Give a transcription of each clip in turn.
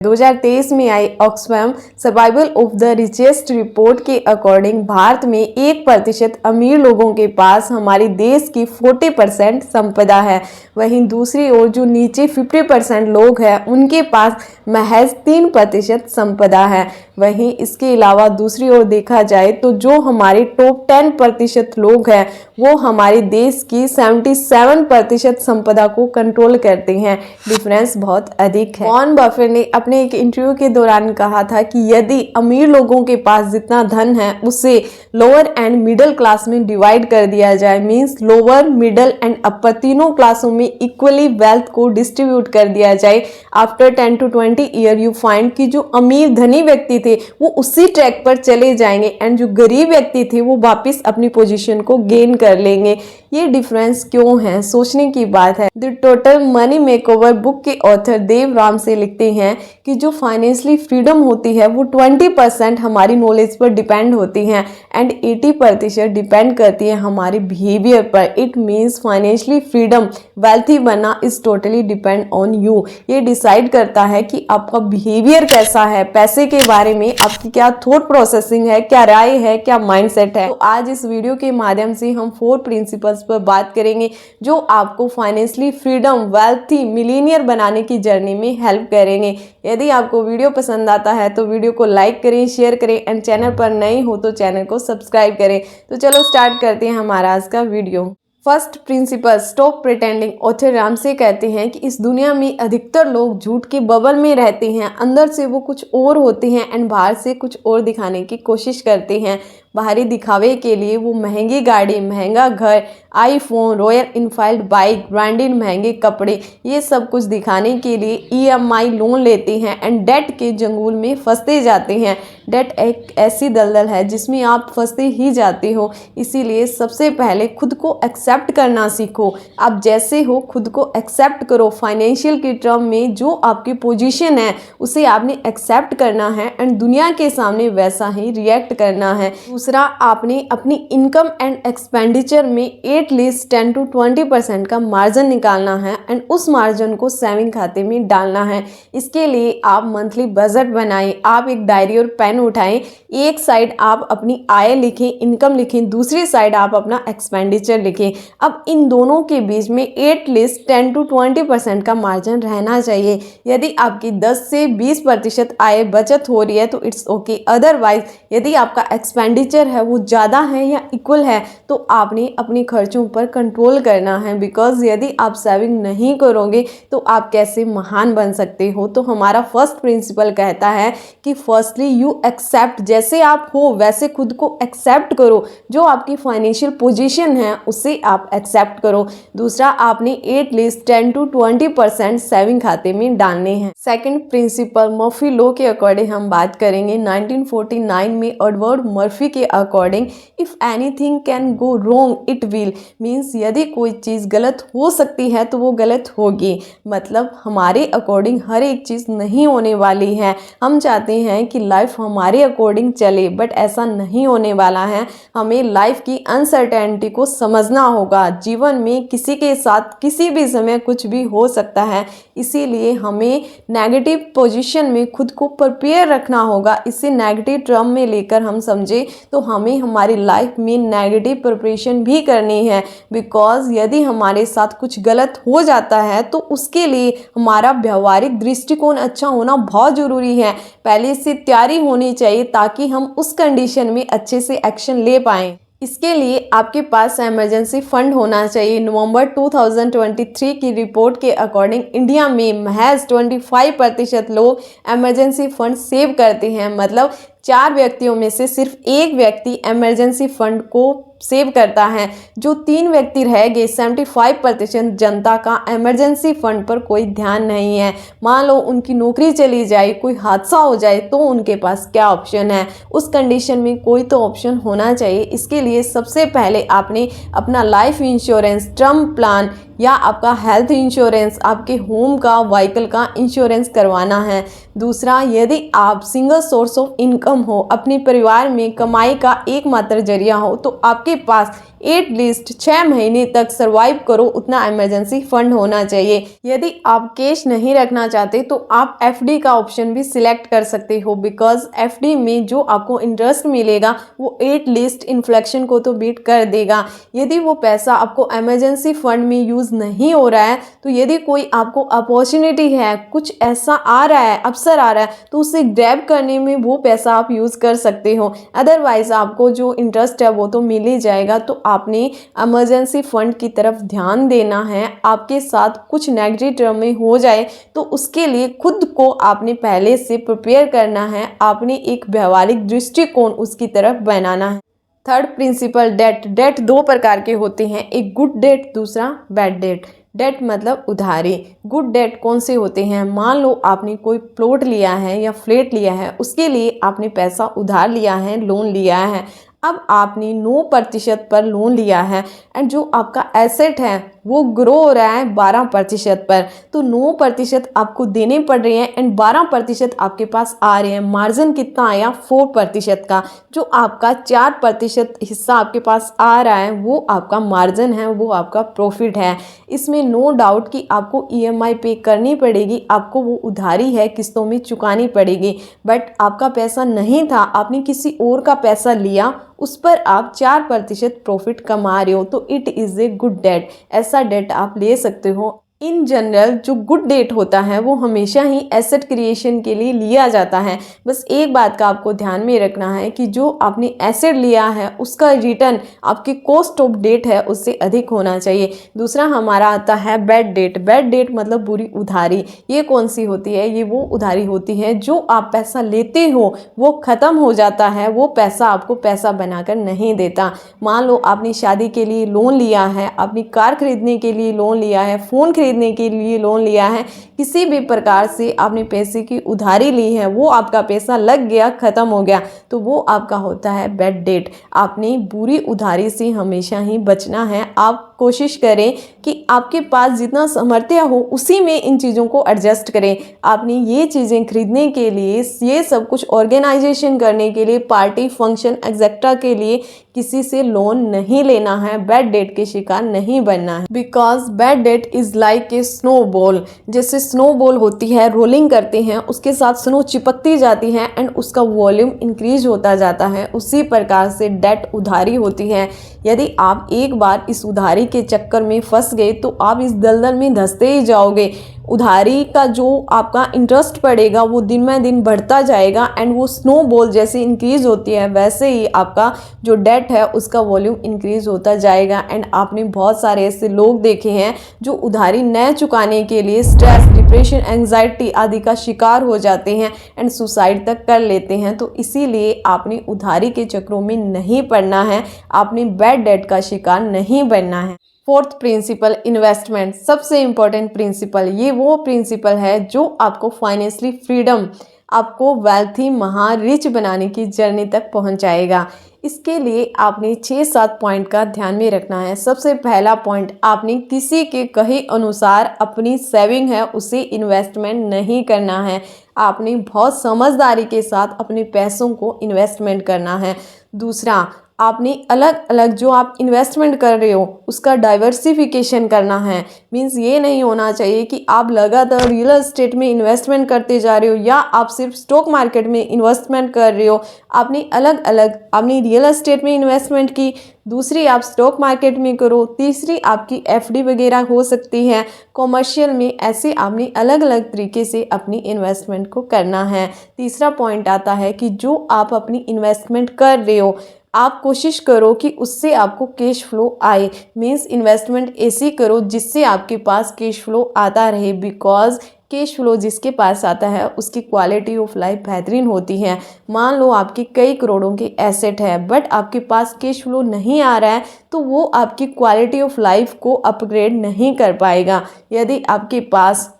2023 में आई Oxfam survival of the richest report के अकॉर्डिंग भारत में 1% अमीर लोगों के पास हमारे देश की 40% संपदा है। वहीं दूसरी ओर जो नीचे 50% लोग हैं उनके पास महज 3% संपदा है। वहीं इसके अलावा दूसरी ओर देखा जाए तो जो हमारे टॉप 10% लोग हैं वो हमारे देश की 77% संपदा को कंट्रोल करते हैं। डिफरेंस बहुत अधिक है। वॉरेन बफेट ने अपने एक इंटरव्यू के दौरान कहा था कि यदि अमीर लोगों के पास जितना धन है उसे लोअर एंड मिडिल क्लास में डिवाइड कर दिया जाए, means lower middle and upper तीनों क्लासों में इक्वली वेल्थ को डिस्ट्रीब्यूट कर दिया जाए, after 10 to 20 year you find कि जो अमीर धनी व्यक्ति थे वो उसी ट्रैक पर चले जाएंगे एंड जो गरीब व्यक्ति थे वो वापस अपनी पोजीशन को गेन कर लेंगे। ये डिफरेंस क्यों है, सोचने की बात है। The total money makeover book के ऑथर देव राम से लिखते हैं कि जो फाइनेंशियली फ्रीडम होती है वो 20% हमारी नॉलेज पर डिपेंड होती है एंड 80% डिपेंड करती है हमारे बिहेवियर पर। It means financially freedom, wealthy बनना is totally depend on you. ये डिसाइड करता है कि आपका बिहेवियर कैसा है, पैसे के बारे में आपकी क्या थॉट प्रोसेसिंग है, क्या राय है, क्या माइंडसेट है। तो आज इस वीडियो के माध्यम से हम 4 प्रिंसिपल्स पर बात करेंगे जो आपको फाइनेंशियली फ्रीडम, वेल्थी, मिलीनियर बनाने की जर्नी में हेल्प करेंगे। यदि आपको वीडियो पसंद आता है तो वीडियो को लाइक करें, शेयर करें एंड चैनल पर नए हो तो चैनल को सब्सक्राइब करें। तो चलो स्टार्ट करते हैं हमारा आज का video. First principle, stop pretending. Author Ramsay कहते हैं कि इस दुनिया में अधिकतर लोग झूठ के बबल में रहते हैं, अंदर से वो कुछ और होते हैं एंड बाहर से कुछ और दिखाने की कोशिश करते हैं। बाहरी दिखावे के लिए वो महंगी गाड़ी, महंगा घर, iPhone, royal Enfield bike, branded महंगे कपड़े, ये सब कुछ दिखाने के लिए EMI लोन लेते हैं एंड डेट के जंगल में फंसते जाते हैं। डेट एक ऐसी दलदल है जिसमें आप फंसते ही जाते हो, इसीलिए सबसे पहले खुद को एक्सेप्ट करना सीखो। आप जैसे हो खुद को एक्सेप्ट करो। फाइनेंशियल के टर्म में जो आपकी पोजीशन है उसे आपने एक्सेप्ट करना है एंड दुनिया के सामने वैसा ही रिएक्ट करना है। दूसरा, आपने अपनी इनकम एंड एक्सपेंडिचर में एटलीस्ट 10 to 20% का मार्जिन निकालना है एंड उस मार्जिन को सेविंग खाते में डालना है। इसके लिए आप मंथली बजट बनाएं। आप एक डायरी और पेन उठाएं, एक साइड आप अपनी आय लिखें, इनकम लिखें, दूसरी साइड आप अपना एक्सपेंडिचर लिखें। अब इन दोनों के बीच में एटलीस्ट 10 to 20% का मार्जिन रहना चाहिए। यदि आपकी 10 से 20% आय बचत हो रही है तो इट्स ओके। अदरवाइज यदि आपका एक्सपेंडिचर है वो ज़्यादा है या इक्वल है तो आपने अपने खर्चों पर कंट्रोल करना है, बिकॉज यदि आप सेविंग नहीं करोगे तो आप कैसे महान बन सकते हो। तो हमारा फर्स्ट प्रिंसिपल कहता है कि फर्स्टली यू एक्सेप्ट, जैसे आप हो वैसे खुद को एक्सेप्ट करो। जो आपकी फाइनेंशियल पोजीशन है उसे आप एक्सेप्ट करो। दूसरा, आपने एटलीस्ट 10 to 20% सेविंग खाते में डालने हैं। सेकंड प्रिंसिपल, मर्फी लॉ के अकॉर्डिंग हम बात करेंगे। 1949 में एडवर्ड मर्फी के according if anything can go wrong it will, means यदि कोई चीज़ गलत हो सकती है तो वो गलत होगी। मतलब हमारे अकॉर्डिंग हर एक चीज़ नहीं होने वाली है। हम चाहते हैं कि लाइफ हमारे अकॉर्डिंग चले बट ऐसा नहीं होने वाला है। हमें लाइफ की अनसर्टेनिटी को समझना होगा। जीवन में किसी के साथ किसी भी समय कुछ भी हो सकता है, इसीलिए हमें नेगेटिव पोजीशन में खुद को प्रिपेयर रखना होगा। इसे नेगेटिव टर्म में लेकर हम समझे तो हमें हमारी लाइफ में नेगेटिव प्रिपरेशन भी करनी है, बिकॉज यदि हमारे साथ कुछ गलत हो जाता है तो उसके लिए हमारा व्यवहारिक दृष्टिकोण अच्छा होना बहुत ज़रूरी है। पहले से तैयारी होनी चाहिए ताकि हम उस कंडीशन में अच्छे से एक्शन ले पाएँ। इसके लिए आपके पास इमरजेंसी फंड होना चाहिए। नवंबर 2023 की रिपोर्ट के अकॉर्डिंग इंडिया में महज 25% लोग इमरजेंसी फंड सेव करते हैं। मतलब 4 व्यक्तियों में से सिर्फ 1 व्यक्ति इमरजेंसी फंड को सेव करता है। जो 3 व्यक्ति रह गए, 75% जनता का इमरजेंसी फंड पर कोई ध्यान नहीं है। मान लो उनकी नौकरी चली जाए, कोई हादसा हो जाए तो उनके पास क्या ऑप्शन है। उस कंडीशन में कोई तो ऑप्शन होना चाहिए। इसके लिए सबसे पहले आपने अपना लाइफ इंश्योरेंस, टर्म प्लान या आपका हेल्थ इंश्योरेंस, आपके होम का, व्हीकल का इंश्योरेंस करवाना है। दूसरा, यदि आप single source of income income हो, अपने परिवार में कमाई का एकमात्र जरिया हो, तो आपके पास एटलीस्ट 6 महीने तक सरवाइव करो उतना इमरजेंसी फंड होना चाहिए। यदि आप कैश नहीं रखना चाहते तो आप एफडी का ऑप्शन भी सिलेक्ट कर सकते हो, बिकॉज एफडी में जो आपको इंटरेस्ट मिलेगा वो एटलीस्ट इन्फ्लेक्शन को तो बीट कर देगा। यदि वो पैसा आपको इमरजेंसी फंड में यूज़ नहीं हो रहा है, तो यदि कोई आपको अपॉर्चुनिटी है, कुछ ऐसा आ रहा है, अवसर आ रहा है, तो उसे ग्रैब करने में वो पैसा आप यूज़ कर सकते हो। अदरवाइज आपको जो इंटरेस्ट है वो तो मिल ही जाएगा। तो आपने इमरजेंसी फंड की तरफ ध्यान देना है। आपके साथ कुछ नेगेटिव टर्म में हो जाए तो उसके लिए खुद को आपने पहले से प्रिपेयर करना है। आपने एक व्यवहारिक दृष्टिकोण उसकी तरफ बनाना है। Third principal, date. डेट दो प्रकार के होते हैं, एक गुड डेट, दूसरा बैड डेट। डेट मतलब उधारी। गुड डेट कौन से होते हैं? मान लो आपने कोई प्लॉट लिया है या फ्लैट लिया है, उसके लिए आपने पैसा उधार लिया है, लोन लिया है। अब आपने 9% पर लोन लिया है एंड जो आपका एसेट है वो ग्रो हो रहा है 12% पर, तो 9% आपको देने पड़ रहे हैं एंड 12% आपके पास आ रहे हैं। मार्जिन कितना आया? 4% का। जो आपका 4% हिस्सा आपके पास आ रहा है वो आपका मार्जिन है, वो आपका प्रॉफिट है। इसमें नो डाउट कि आपको ईएमआई पे करनी पड़ेगी, आपको वो उधारी है किस्तों में चुकानी पड़ेगी, बट आपका पैसा नहीं था, आपने किसी और का पैसा लिया, उस पर आप 4% प्रॉफिट कमा रहे हो, तो it is a good debt. ऐसा डेट आप ले सकते हो। इन जनरल जो गुड डेट होता है वो हमेशा ही एसेट क्रिएशन के लिए लिया जाता है। बस एक बात का आपको ध्यान में रखना है कि जो आपने एसेट लिया है उसका रिटर्न आपकी कॉस्ट ऑफ डेट है उससे अधिक होना चाहिए। दूसरा हमारा आता है बैड डेट। बैड डेट मतलब बुरी उधारी। ये कौन सी होती है? ये वो उधारी होती है जो आप पैसा लेते हो वो ख़त्म हो जाता है, वो पैसा आपको पैसा बनाकर नहीं देता। मान लो आपने शादी के लिए लोन लिया है, अपनी कार खरीदने के लिए लोन लिया है, फ़ोन खरीदने के लिए लोन लिया है, किसी भी प्रकार से आपने पैसे की उधारी ली है, वो आपका पैसा लग गया, ख़त्म हो गया, तो वो आपका होता है बैड डेट। आपने बुरी उधारी से हमेशा ही बचना है। आप कोशिश करें कि आपके पास जितना सामर्थ्य हो उसी में इन चीज़ों को एडजस्ट करें। आपने ये चीज़ें खरीदने के लिए, ये सब कुछ ऑर्गेनाइजेशन करने के लिए, पार्टी फंक्शन एक्सेट्रा के लिए किसी से लोन नहीं लेना है। बैड डेट के शिकार नहीं बनना है, because bad that is like a snow ball. जैसे स्नो बॉल होती है, रोलिंग करते हैं, उसके साथ स्नो चिपकती जाती है एंड उसका वॉल्यूम इंक्रीज होता जाता है। उसी प्रकार से डेट उधारी होती है। यदि आप एक बार इस उधारी के चक्कर में फंस गए तो आप इस दलदल में धंसते ही जाओगे। उधारी का जो आपका इंटरेस्ट पड़ेगा वो दिन में दिन बढ़ता जाएगा एंड वो स्नो बॉल जैसे इंक्रीज होती है वैसे ही आपका जो डेट है उसका वॉल्यूम इंक्रीज होता जाएगा। एंड आपने बहुत सारे ऐसे लोग देखे हैं जो उधारी न चुकाने के लिए स्ट्रेस, डिप्रेशन, एंजाइटी आदि का शिकार हो जाते हैं एंड सुसाइड तक कर लेते हैं। तो इसीलिए आपने उधारी के चक्रों में नहीं पड़ना है, आपने बैड डेट का शिकार नहीं बनना है। Fourth principle, investment. सबसे इम्पोर्टेंट प्रिंसिपल, ये वो प्रिंसिपल है जो आपको फाइनेंशियली फ्रीडम, आपको वेल्थी, महा रिच बनाने की जर्नी तक पहुंचाएगा। इसके लिए आपने 6-7 पॉइंट का ध्यान में रखना है। सबसे पहला पॉइंट, आपने किसी के कहे अनुसार अपनी सेविंग है उसे इन्वेस्टमेंट नहीं करना है। आपने बहुत समझदारी के साथ अपने पैसों को इन्वेस्टमेंट करना है। दूसरा, आपने अलग अलग जो आप इन्वेस्टमेंट कर रहे हो उसका डाइवर्सिफिकेशन करना है। मीन्स ये नहीं होना चाहिए कि आप लगातार रियल एस्टेट में इन्वेस्टमेंट करते जा रहे हो या आप सिर्फ स्टॉक मार्केट में इन्वेस्टमेंट कर रहे हो। आपने अलग अलग, आपने रियल एस्टेट में इन्वेस्टमेंट की, दूसरी आप स्टॉक मार्केट में करो, तीसरी आपकी एफडी वगैरह हो सकती है कॉमर्शियल में। ऐसे आपने अलग अलग तरीके से अपनी इन्वेस्टमेंट को करना है। तीसरा पॉइंट आता है कि जो आप अपनी इन्वेस्टमेंट कर रहे हो आप कोशिश करो कि उससे आपको कैश फ्लो आए। मीन्स इन्वेस्टमेंट ऐसी करो जिससे आपके पास कैश फ्लो आता रहे, बिकॉज कैश फ्लो जिसके पास आता है उसकी क्वालिटी ऑफ लाइफ बेहतरीन होती है। मान लो आपके कई करोड़ों के एसेट है बट आपके पास कैश फ्लो नहीं आ रहा है तो वो आपकी क्वालिटी ऑफ लाइफ को अपग्रेड नहीं कर पाएगा। यदि आपके पास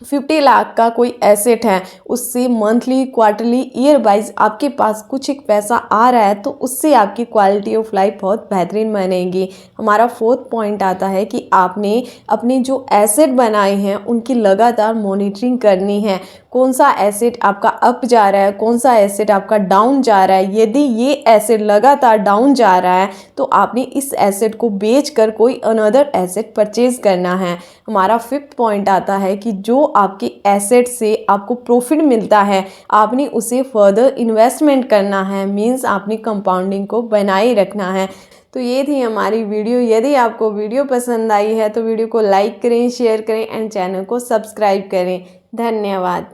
50 लाख का कोई एसेट है, उससे मंथली, क्वार्टरली, ईयर वाइज आपके पास कुछ एक पैसा आ रहा है तो उससे आपकी क्वालिटी ऑफ लाइफ बहुत बेहतरीन बनेगी। हमारा फोर्थ पॉइंट आता है कि आपने अपने जो एसेट बनाए हैं उनकी लगातार मॉनिटरिंग करनी है। कौन सा एसेट आपका अप जा रहा है, कौन सा एसेट आपका डाउन जा रहा है। यदि ये एसेट लगातार डाउन जा रहा है तो आपने इस एसेट को बेचकर कोई अनदर एसेट परचेज करना है। हमारा 5th पॉइंट आता है कि जो आपके एसेट से आपको प्रॉफिट मिलता है आपने उसे फर्दर इन्वेस्टमेंट करना है, मीन्स आपने कंपाउंडिंग को बनाए रखना है। तो ये थी हमारी वीडियो। यदि आपको वीडियो पसंद आई है तो वीडियो को लाइक करें, शेयर करें एंड चैनल को सब्सक्राइब करें। धन्यवाद।